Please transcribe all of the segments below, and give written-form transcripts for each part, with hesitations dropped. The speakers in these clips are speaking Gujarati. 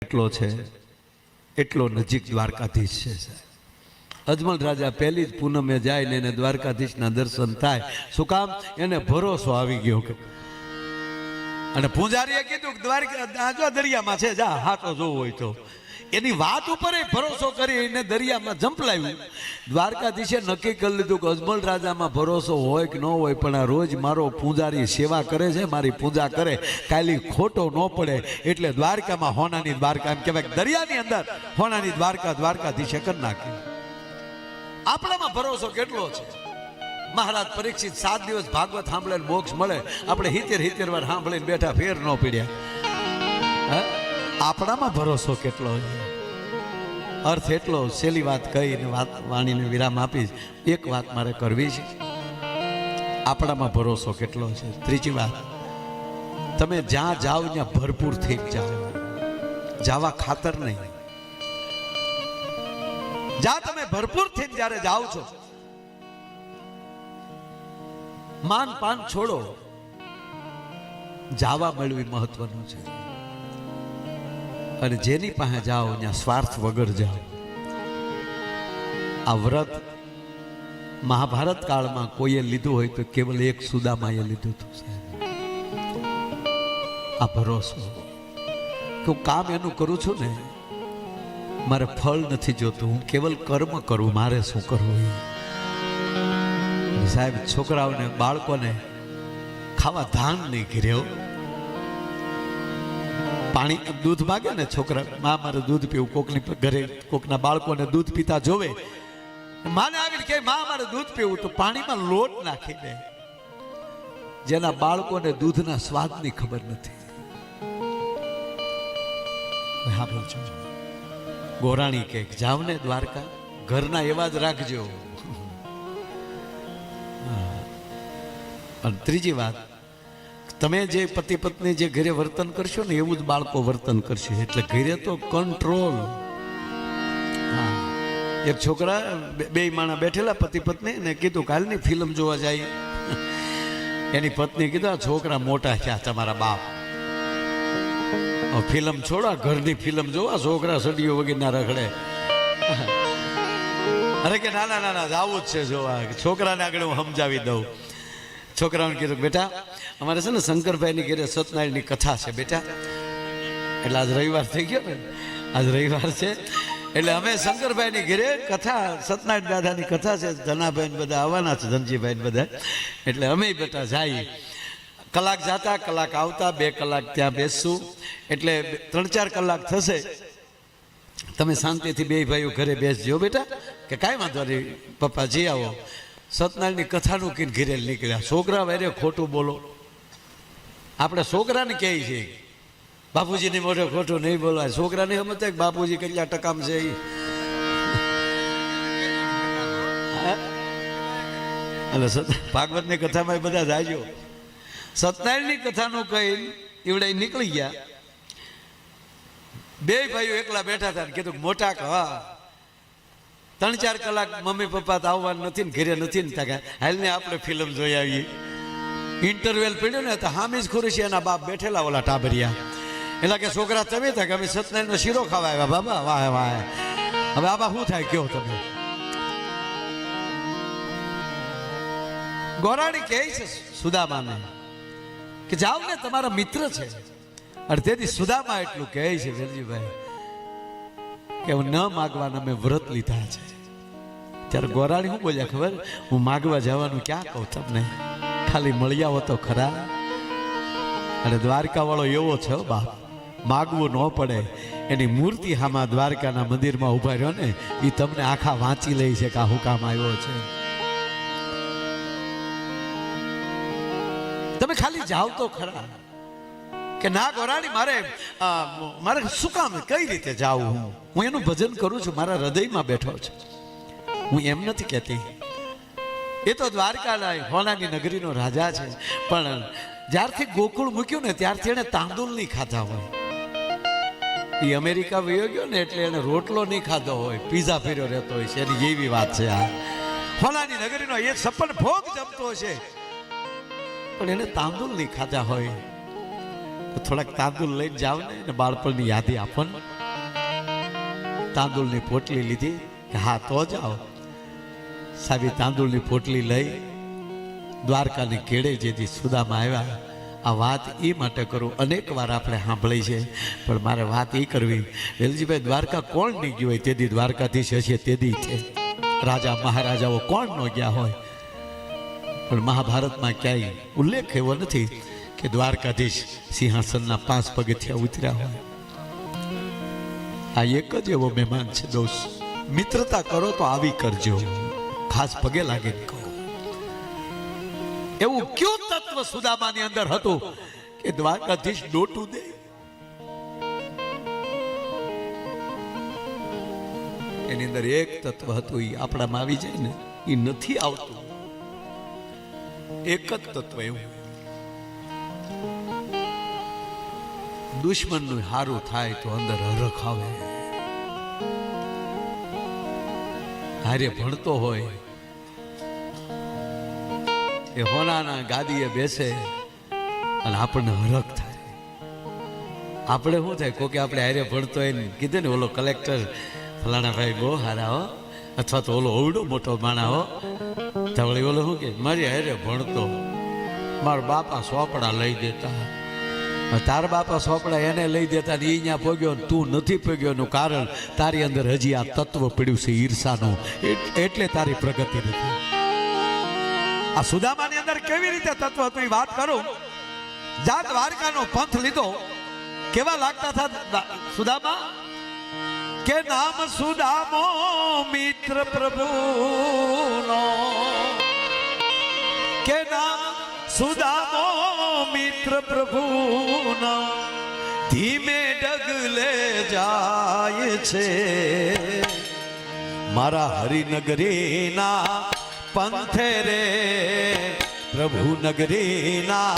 કેટલો છે એટલો નજીક દ્વારકાધીશ છે સાહેબ. અજમલ રાજા પહેલી જ પૂનમે જાય ને એને દ્વારકાધીશના દર્શન થાય. શું કામ? એને ભરોસો આવી ગયો કે અને પૂજારીએ કીધું કે દ્વારકા જો દરિયામાં છે, જા હાથો જોવો હોય તો. એની વાત ઉપર ભરોસો કરી એને દરિયામાં ઝંપલાવ્યું. દ્વારકાધીશે નક્કી કરી લીધું કે અજમલ રાજામાં ભરોસો હોય કે ન હોય, પણ આ રોજ મારો પૂજારી સેવા કરે છે, મારી પૂજા કરે, કાલી ખોટો ન પડે, એટલે દ્વારકામાં હોનાની દ્વારકા એમ કહેવાય, દરિયાની અંદર હોનાની દ્વારકા દ્વારકાધીશે કરી નાખી. આપણામાં ભરોસો કેટલો છે. મહારાજ પરીક્ષિત 7 દિવસ ભાગવત સાંભળે મોક્ષ મળે, આપણે 70 વાર સાંભળીને બેઠા, ફેર ન પડ્યા. આપણામાં ભરોસો કેટલો છે. અર્થ એટલો છેલ્લી વાત કહીને વાણીને વિરામ આપીશ. એક વાત મારે કરવી છે, આપણામાં ભરોસો કેટલો છે. ત્રીજી વાત, તમે જ્યાં જાઓ ત્યાં ભરપૂર થઈ જાઓ, જાવા ખાતર નહીં. જ્યાં તમે ભરપૂર થઈને જ્યારે જાઓ છો, માન પાન છોડો, જાવા મળવી મહત્વનું છે. અને જેની પાસે જાઓ ત્યાં સ્વાર્થ વગર જાઓ. આ વ્રત મહાભારત કાળમાં કોઈએ લીધું હોય તો કેવલ એક સુદામાએ લીધું હતું સાહેબ. આ ભરોસો કે હું કામ એનું કરું છું ને, મારે ફળ નથી જોતું, હું કેવલ કર્મ કરું, મારે શું કરવું. સાહેબ છોકરાઓને બાળકોને ખાવા ધાન નહીં કર્યો. પાણી દૂધ માગે ને છોકરા, માં મારે દૂધ પીવું, કોકની ઘરે કોકના બાળકોને દૂધ પીતા જોવે, માને આવીને કે માં મારે દૂધ પીવું, તો પાણીમાં લોટ નાખી દે. જેના બાળકોને દૂધના સ્વાદની ખબર નથી. ગોરાણી કે જાવ ને દ્વારકા, ઘરના એવા જ રાખજો. અને ત્રીજી વાત, તમે જે પતિ પત્ની જે ઘરે વર્તન કરશો ને એવું જ બાળકો વર્તન કરશે. એટલે ઘરે તો કંટ્રોલ. એક છોકરા બે માણા બેઠેલા પતિ પત્ની ને કીધું કાલની ફિલ્મ જોવા જાય. એની પત્ની કીધું આ છોકરા મોટા થયા તમારા બાપ, ફિલ્મ છોડા, ઘરની ફિલ્મ જોવા, છોકરા સડીઓ વગેરે ના રખડે. અરે કે ના ના ના જવું જ છે જોવા. છોકરાને આગળ હું સમજાવી દઉં. છોકરાઓને કીધું બેટા અમારે છે ને શંકરભાઈની ઘરે સત્યનારાયણની કથા છે બેટા. એટલે આજ રવિવાર થઈ ગયો ને, આજ રવિવાર છે એટલે અમે શંકરભાઈની ઘરે કથા, સત્યનારાયણ દાદાની કથા છે, ધનાભાઈ બધા આવવાના છે, ધનજીભાઈ બધા. એટલે અમે બેટા જાય, કલાક જાતા કલાક આવતા, 2 કલાક ત્યાં બેસશું, એટલે 3-4 કલાક થશે. તમે શાંતિથી 2 ભાઈઓ ઘરે બેસજો બેટા. કે કાંઈ વાંધો નહીં પપ્પા જી આવો. સત્યનારાયણની કથાનું કીને ઘેરે નીકળ્યા. છોકરા વારે ખોટું બોલો. આપણે છોકરાને કહે છે બાપુજીની મોઢે ખોટું નહીં બોલવાય. છોકરાને સમજતા કે બાપુજી કેટલા ટકામ છે. એટલે ભાગવતની કથામાં બધા જાજો. સત્યનારાયણની કથાનું કહી એવડે નીકળી ગયા. 2 ભાઈઓ એકલા બેઠા હતા. કીધું મોટા હા 3-4 કલાક મમ્મી પપ્પા તો આવવાનું નથી ને, ઘરે નથી ને, ત્યાં હાલ ને આપણે ફિલ્મ જોઈ આવીએ. ઇન્ટરવેલ પડ્યો ને તો હામીજ ખુરશી એના બાપ બેઠેલા ઓલા ટાબરિયા. એટલે કે છોકરા તમે થાય કે અમે સત્યનારાયણનો શીરો ખાવા આવ્યા. બાબા વાહ વાહ, હવે આબા શું થાય કયો તમે. ગોરાણી કહે છે સુદામાને કે જાઓ ને તમારા મિત્ર છે. અને તેથી સુદામા એટલું કહે છે વેલજીભાઈ કે હું ન માગવાના મેં વ્રત લીધા છે. ત્યારે ગોરાણી શું બોલ્યા ખબર? હું માગવા જવાનું ક્યાં કહું તમને, ખાલી મળી આવો તો ખરા. અને દ્વારકા વાળો એવો છે બાપ, માગવું ન પડે. એની મૂર્તિ હામાં દ્વારકાના મંદિરમાં ઉભા રહ્યો ને, એ તમને આખા વાંચી લે છે કે આ હું કામ આવ્યો છે. તમે ખાલી જાઓ તો ખરા. કે ના ગોરાણી મારે શું કામ, કઈ રીતે જાઉં? હું એનું ભજન કરું છું, મારા હૃદયમાં બેઠો છે. હું એમ નથી કહેતી. એ તો દ્વારકાના હોનાની નગરીનો રાજા છે, પણ જ્યારથી ગોકુળ મૂક્યું ને ત્યારથી એને તાંદુલ નહીં ખાધા હોય. એ અમેરિકા વયો ગયો ને એટલે એને રોટલો નહીં ખાધો હોય, પીઝા ફેર્યો રહેતો હોય છે. એની એવી વાત છે. આ હોનાની નગરીનો એ સપન ભોગ જમતો છે, પણ એને તાંદુલ નહીં ખાધા હોય. તો થોડાક તાંદુલ લઈને જાવ ને, બાળપણની યાદી આપો ને. તાંદુળની પોટલી લીધી કે હા તો જાઓ. સાહેબ તાંદુળની પોટલી લઈ દ્વારકાની કેળે જેથી સુદામા આવ્યા. આ વાત એ માટે કરું, અનેક વાર આપણે સાંભળી છે, પણ મારે વાત એ કરવી. વેલજીભાઈ, દ્વારકા કોણ નહીં ગયું હોય? તેથી દ્વારકાધીશ હશે તેથી છે. રાજા મહારાજાઓ કોણ ન ગયા હોય? પણ મહાભારતમાં ક્યાંય ઉલ્લેખ એવો નથી કે દ્વારકાધીશ સિંહાસનના 5 પગથિયા ઉતર્યા હોય. આ એક જ એવો મહેમાન છે દોસ્ત. મિત્રતા કરો તો આવી કરજો, ખાસ પગે લાગીને કહો. એવું કયું તત્વ સુદામાની અંદર હતું કે દ્વારકાધીશ ડોટું દે? એની અંદર એક તત્વ હતું, એ આપણામાં આવી જાય ને, એ નથી આવતું. એક જ તત્વ એવું, દુશ્મનનું હારું થાય તો અંદર હરખ આવે. હારે ભણતો હોય એ હોનાના ગાદીએ બેસે અને આપણને હરખ થાય. આપણે શું થાય, કોકે આપણે હારે ભણતો હોય ને કીધું ને, ઓલો કલેક્ટર ફલાણા ભાઈ બહુ હારા હો, અથવા તો ઓલો ઓવડો મોટો માણા હો, તો વળી ઓલો શું કે મારી હારે ભણતો, મારા બાપા સોપડા લઈ દેતા. તારા બાપા સોપડા એને લઈ દેતા ને એ અહીંયા પગ્યો, તું નથી પગ્યો. એનું કારણ તારી અંદર હજી આ તત્વ પડ્યું છે ઈર્ષાનું, એટલે તારી પ્રગતિ નથી. આ સુદામાની અંદર કેવી રીતે તત્વ હતું એ વાત કરું. જા દ્વારકાનો પંથ લીધો, કેવા લાગતા હતા સુદામા? કે નામ સુદામો મિત્ર પ્રભુનો, કે નામ સુદામો મિત્ર પ્રભુનો, ધીમે ડગલે જાય છે મારા હરિનગરીના પંથે રે, પ્રભુ નગરીના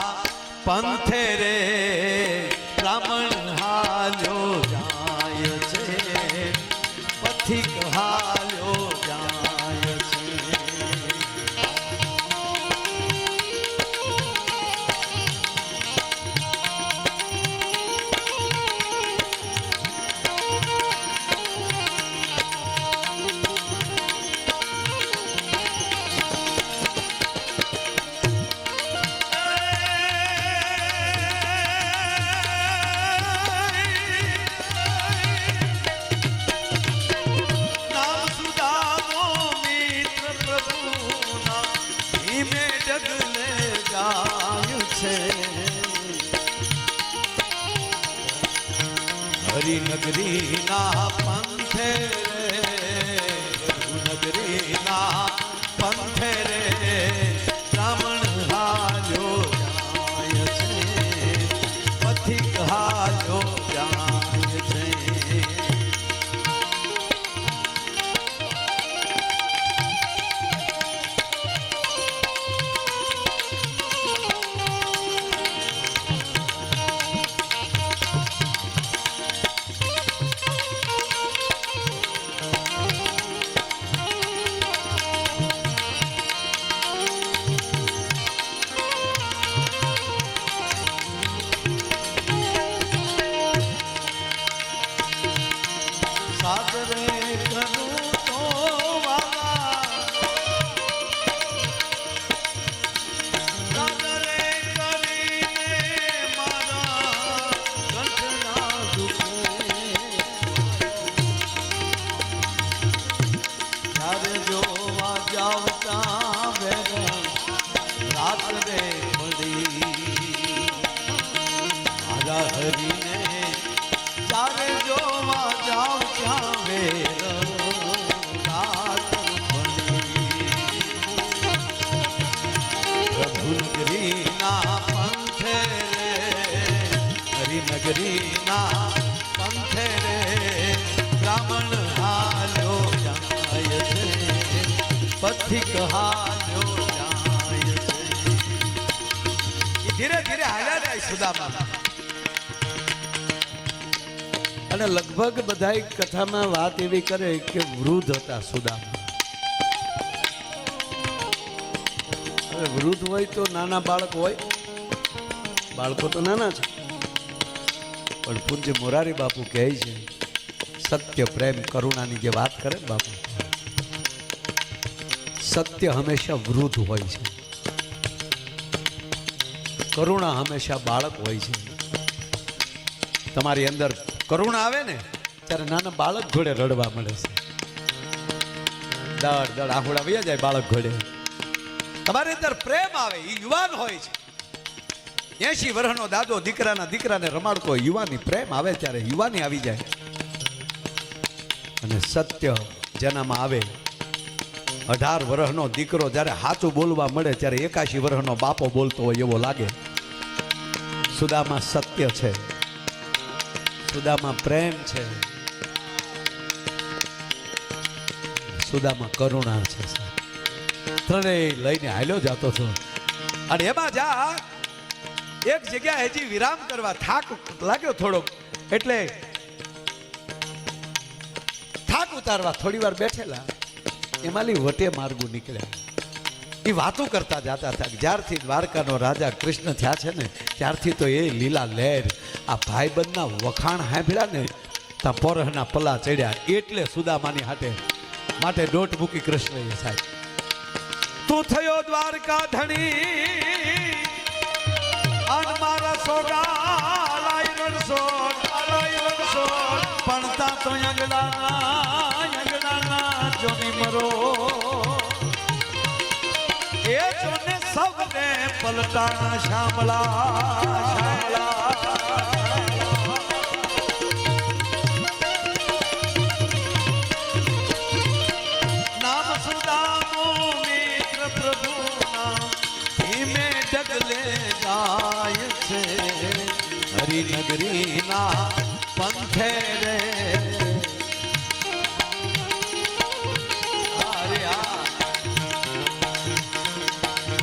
પંથે રે, બ્રાહ્મણ હાલ્યો જાય છે, પથિક હાલ્યો જાય છે. હરિનગરીના પંથે રે, નગરીના પંથે રે, બ્રાહ્મણ હાલ્યો જાય છે, પથિક હાલ્યો જાય છે. નગરીના પંથે રે, બ્રાહ્મણ હાલ્યો જાય છે, પથિક હાલ્યો જાય છે. ધીરે ધીરે હાલ્યા જાય સુદામા. અને લગભગ બધા કથામાં વાત એવી કરે કે વૃદ્ધ હતા સુદામા. હવે વૃદ્ધ હોય તો નાના બાળક હોય, બાળકો તો નાના છે, પણ પૂજ્ય મોરારી બાપુ કહે છે સત્ય પ્રેમ કરુણાની જે વાત કરે બાપુ, સત્ય હંમેશા વૃદ્ધ હોય છે, કરુણા હંમેશા બાળક હોય છે. તમારી અંદર કરુણા આવે ને ત્યારે નાના બાળક ઘોડે રડવા મળે છે. દડ દડ આંખોડા વયા જાય બાળક ઘોડે. તમારી અંદર પ્રેમ આવે એ યુવાન હોય છે. 80 વર્ષનો દાદો દીકરાને રમાડતો યુવાની પ્રેમ આવે ત્યારે યુવાની આવી જાય. અને સત્ય જેનામાં આવે, 18 વર્ષનો દીકરો જ્યારે સાચું બોલવા મળે ત્યારે 81 વર્ષનો બાપો બોલતો હોય એવો લાગે. સુદામાં સત્ય છે, સુદામાં પ્રેમ છે, સુદામાં કરુણા છે. ત્રણેય લઈને હાલ્યો જતો હતો. અને એમાં જા એક જગ્યાએ હજી વિરામ કરવા થાક લાગ્યો થોડોક, એટલે થાક ઉતારવા થોડી વાર બેઠેલા. એમાંલી વટે માર્ગો નીકળ્યા. એ વાતો કરતા જતા હતા. જ્યારથી દ્વારકાનો રાજા કૃષ્ણ થયા છે ને ત્યારથી તો એ લીલા લહેર આ ભાઈબંધના વખાણ સાંભળ્યા ને ત્યાં પોરહના પલ્લા ચડ્યા. એટલે સુદામાની હાટે માટે દોટ મૂકી કૃષ્ણએ સાહેબ. તું થયો દ્વારકા ધણી અન મારા સોગા લાઈ રણસો પણ તા તો યંગડાના જોની મરો એ જોને સૌને પલટાણા શામલા નામ સુદામો મિત્ર પ્રભુના ધીમે ડગલે જાય છે હરિનગરીના પંથે રે.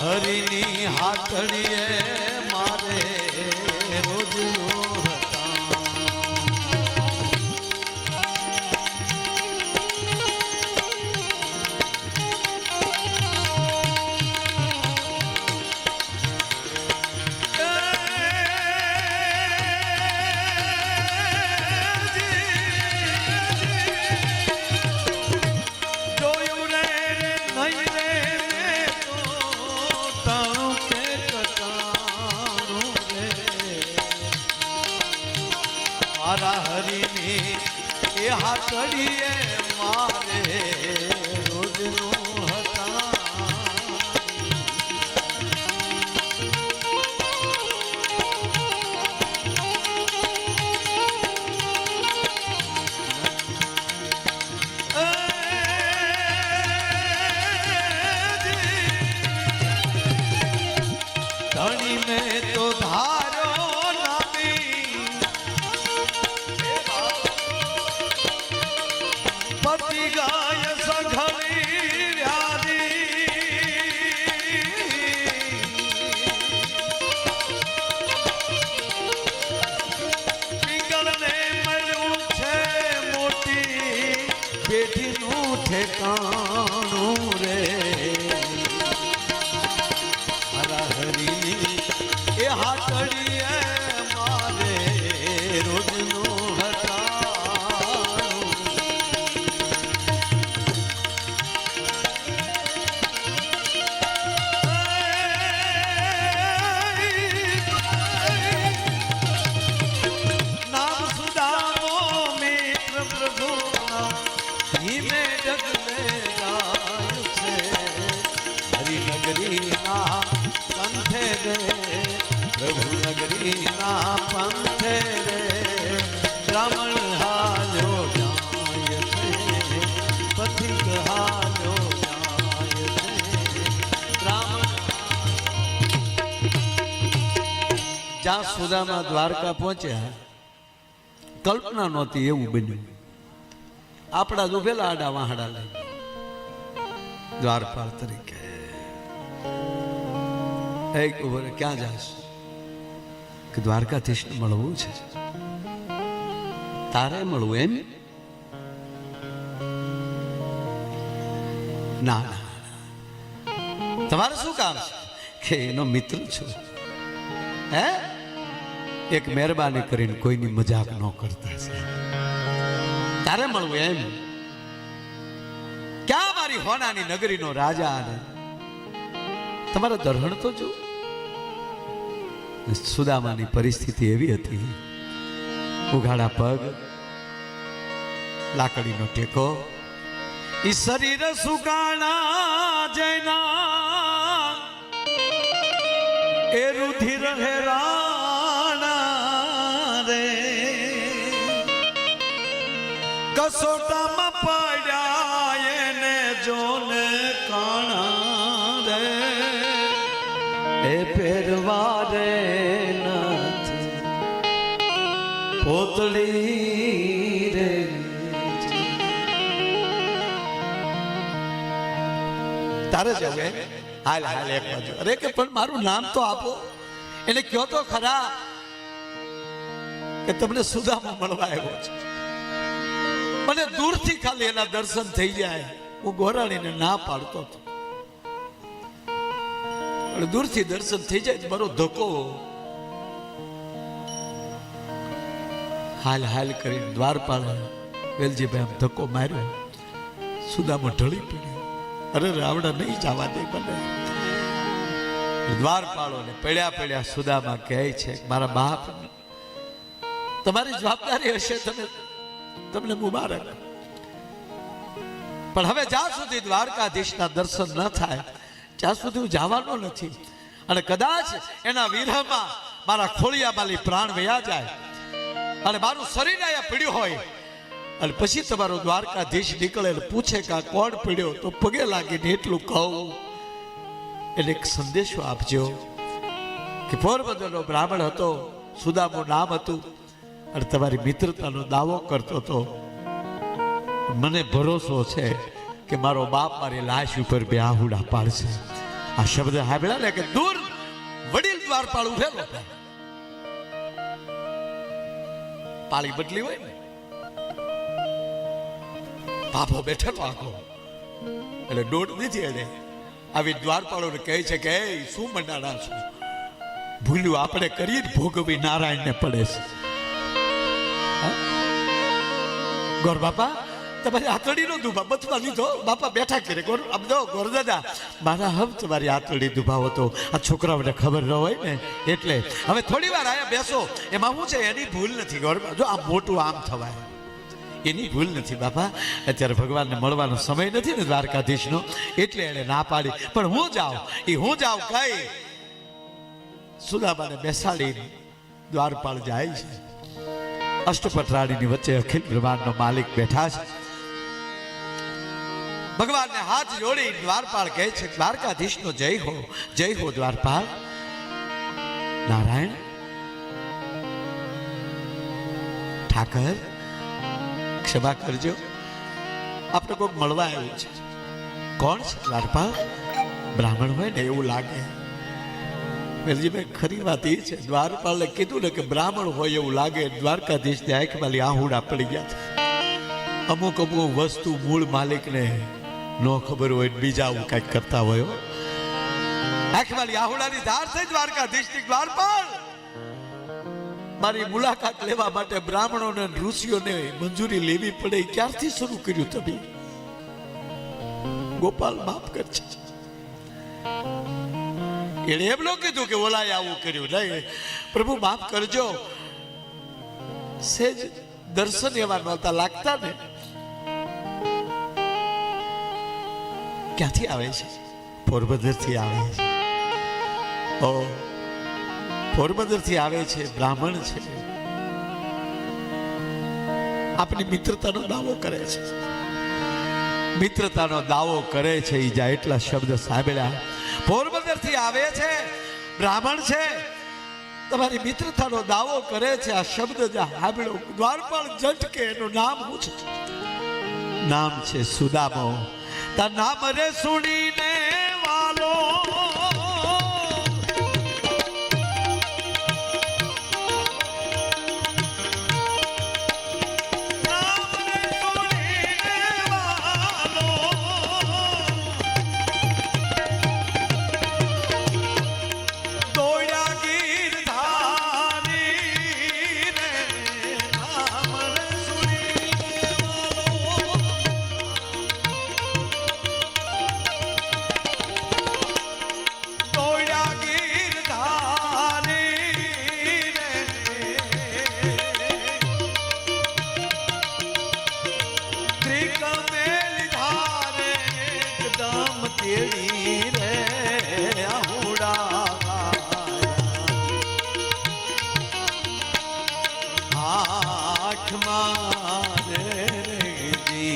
હરિની હાથડીએ મારે રોજ મારા હરિની એ હાથડીએ મારે રોજનું હતા. ધણી મેં તો ધારો પતિ ગાય સઘળી પિંગળને મળ્યું છે મોટી પેઢીનું ઠેકાણું રે. હરી એ હાથડીએ મારે રોજનું હતા. નામ સુદામો મિત્ર પ્રભુના ધીમે ડગલે જાય છે હરિનગરીના પંથે રે. પ્રભુ નગરીના પંથે રે બ્રાહ્મણ હાલ્યો જાય છે પથિક હાલ્યો જાય છે બ્રાહ્મણ. જ્યાં સુદામા દ્વારકા પહોંચ્યા કલ્પના નહોતી એવું બન્યું. આપણા જ ઉભેલા આડા વાહડા લઈ દ્વારપાલ તરીકે એક ઉભો ક્યાં જાશ કે દ્વારકાધીશને મળવું છે. તારે મળવું એમ? ના ના, તમારે શું કામ છે? કે એનો મિત્ર છું. હે એક મહેરબાની કરીને કોઈની મજાક ન કરતા છે. તારે મળવું એમ? ક્યાં મારી હોનાની નગરીનો રાજા ને તમારા દરહણ તો જો. સુદામાની પરિસ્થિતિ એવી હતી, ઉઘાડા પગ, લાકડીનો ટેકો, ઈ શરીર સુકાણા જૈના એ રુધિર હેરાણા રે, કસોટામાં પડ્યા એને જોને કાણા રે, એ પહેરવા રે નથી પોતળી રે. તારે જવું હાલ હાલ એક બાજુ. અરે કે પણ મારું નામ તો આપો, એને કયો તો ખરા કે તમને સુદામા મળવા આવ્યો છે. મને દૂરથી ખાલી એના દર્શન થઈ જાય, હું ગોરાણીને ના પાડતો હતો. દૂરથી દર્શન થઈ જાય મારો ધક્કો. હાલ હાલ કરી દ્વારપાળ વેલજીભાઈ આમ ધક્કો માર્યો, સુદામા ઢળી પડ્યો. અરે રાવણા નહીં જવા દે મને. દ્વારપાળો ને પડ્યા પડ્યા સુદામા કહે છે, મારા બાપ તમારી જવાબદારી હશે, તમને મુબારક, પણ હવે જ્યાં સુધી દ્વારકાધીશના દર્શન ન થાય ત્યાં સુધી હું જવાનો નથી. અને કદાચ એના વિરહમાં મારા ખોળિયામાંથી પ્રાણ વયા જાય અને મારું શરીર અહીંયા પીડ્યું હોય અને પછી તમારો દ્વારકાધીશ નીકળે પૂછે કે આ કોણ પીડ્યો, તો પગે લાગીને એટલું કહું, એને એક સંદેશો આપજો કે પોરબંદરનો બ્રાહ્મણ હતો, સુદામું નામ હતું, અને તમારી મિત્રતાનો દાવો કરતો હતો. મને ભરોસો છે કે મારો બાપ મારી લાશ ઉપર બે આહુડા પાડશે. આ શબ્દ સાંભળ્યા ને કે દૂર વડીલ દ્વારપાળ ઉભેલો, પાળી બદલી હોય ને, બાપો બેઠેલો આખો, એટલે દોડ દીધી એને. આવી દ્વારપાળોને કહે છે કે શું મંડાણા છું, ભૂલ્યું આપણે કરીએ ભોગવી નારાયણને પડે છે. ગોર બાપા તમારી આતડીનો દુભા બચવા લીધો, બાપા બેઠા કરે. ગોર દાદા મારા હમ તમારી આતડી દુભાવો તો આ છોકરાઓને ખબર ન હોય ને એટલે. હવે થોડી વાર આયા બેસો, એમાં શું છે, એની ભૂલ નથી. ગોર જો આ મોટું આમ થવાય, એની ભૂલ નથી બાપા. અત્યારે ભગવાનને મળવાનો સમય નથી ને દ્વારકાધીશનો, એટલે એને ના પાડી. પણ હું જાઉં કઈ સુદામાને બેસાડી દ્વારપાળ જાય છે. અષ્ટપટરાણીની વચ્ચે અખિલ બ્રહ્માંડનો માલિક બેઠા છે. ભગવાનને હાથ જોડી દ્વારપાળ કહે છે, દ્વારકાધીશનો જય હો, જય હો દ્વારપાળ. નારાયણ ઠાકર ક્ષમા કરજો, આપણે કોઈક મળવા આવ્યું છે. કોણ છે દ્વારપાળ? બ્રાહ્મણ હોય ને એવું લાગે. વેલજીભાઈ ખરી વાત એ છે, દ્વારપાળે કીધું ને કે બ્રાહ્મણ હોય એવું લાગે. દ્વારકાધીશને આંખમાં આહુડા પડી ગયા છે. અમુક વસ્તુ મૂળ માલિકને નો ખબર હોય, બીજા આવું કઈક કરતા હોય. આંખમાં આહુડાની ધાર થઈ દ્વારકાધીશની. દ્વારપાળ મારી મુલાકાત લેવા માટે બ્રાહ્મણોને ઋષિઓને મંજૂરી લેવી પડે, ક્યારથી શરૂ કર્યું તમે? ગોપાલ માફ કરજે. એને એમ ન કીધું કે ઓલાએ આવું કર્યું, નહીં પ્રભુ માફ કરજો. સેજ દર્શન એવા નહોતા લાગતા ને. ક્યાંથી આવે છે? પોરબંદરથી આવે છે. ઓ પોરબંદરથી આવે છે, બ્રાહ્મણ છે, આપની મિત્રતાનો દાવો કરે છે. મિત્રતાનો દાવો કરે છે, ઈ જા એટલા શબ્દ સાંભળ્યા. પોરબંદરથી આવે છે, બ્રાહ્મણ છે, તમારી મિત્રતાનો દાવો કરે છે. આ શબ્દ સાંભળ્યો દ્વારપાળ ઝટકે. એનું નામ શું છે? નામ છે સુદામો. તા નામ રે સુણીને વાલો કેળી રે આહુડા આઠમાં રે જી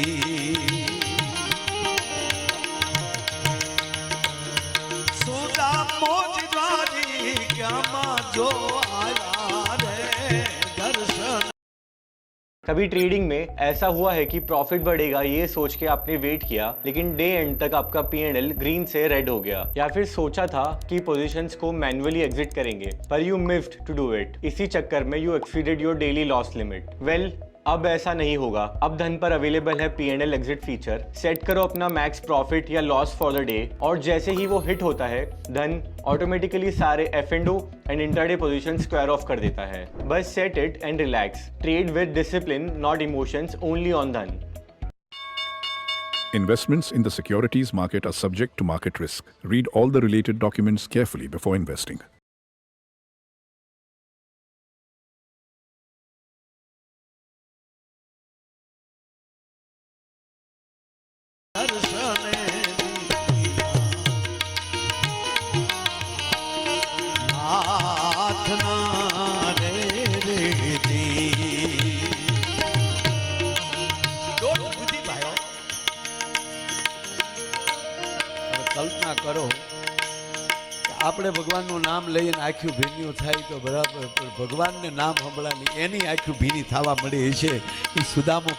સુદા મોજ દ્વારી ક્યામાં જો આયા રે દર્શન। कभी ट्रेडिंग में ऐसा हुआ है कि प्रॉफिट बढ़ेगा ये सोच के आपने वेट किया, लेकिन डे एंड तक आपका P&L ग्रीन से रेड हो गया, या फिर सोचा था कि पोजीशंस को मैन्युअली एग्जिट करेंगे पर you missed to do it. इसी चक्कर में you exceeded your daily loss limit. Well, अब ऐसा नहीं होगा। अब धन पर अवेलेबल है P&L एग्जिट फीचर। सेट करो अपना मैक्स प्रॉफिट या लॉस फॉर द डे, और जैसे ही वो हिट होता है धन ऑटोमेटिकली सारे F&O and intraday position square of कर देता है। बस set it and relax. Trade with discipline, not emotions, only on धन। Investments in the securities market are subject to market risk. Read all the related documents carefully before investing. કલ્પના કરો કે આપણે ભગવાનનું નામ લઈને આખું ભીન્યું થાય તો બરાબર, પણ ભગવાનને નામ સંભળાની એની આખું ભીની થવા મળે છે એ સુદામો